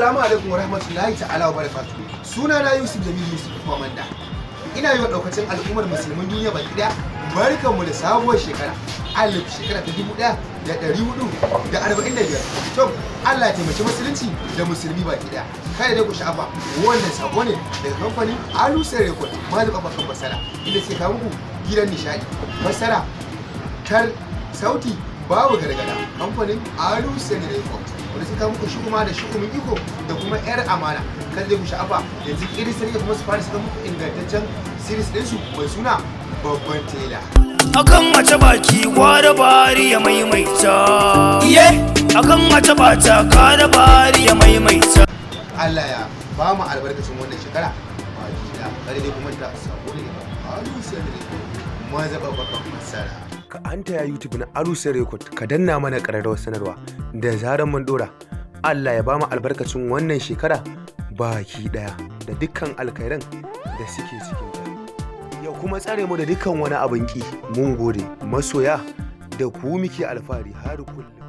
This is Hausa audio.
Assalamu alaikum wa rahmatullahi ta'ala wa barakatuhu. Suna na Yusuf Jamilu Yusuf Komanda. Ina yi wa daukacin al'ummar musulmin duniya baki daya barkanmu da sabuwar shekara. Shekara ta 1445. To Allah ya taimaki musulunci da musulmi baki daya. Kada dai ku sha'afa wannan sako ne daga kamfanin Alusa Record Malam Abakan Basara inda suke kawo muku gidan nishadi. Basara kar sauti babu gargada kamfanin Alusa Record wanda suka muku shi kuma da shi kuma iko da kuma yar amana kan zai ku sha'afa yanzu kiristan ya kuma su fara suka muku ingantaccen series ɗinsu mai suna babban tela akan mace baki gwada bari ya maimaita akan mace bata kada bari ya maimaita. Allah ya ba mu albarkacin wannan shekara baki da kare dai kuma da sabo ne Alusa Record maza babban masara. Ka anta ya YouTube na Alusa Record ka danna mana ƙararrawar sanarwa da zaran mun dora. Allah ya ba mu albarkacin wannan shekara baki daya da dukkan alkhairan da suke cikin ta. Ya kuma tsare mu da dukkan wani abin ki. Mun gode masoya da ku muke alfahari har kullum.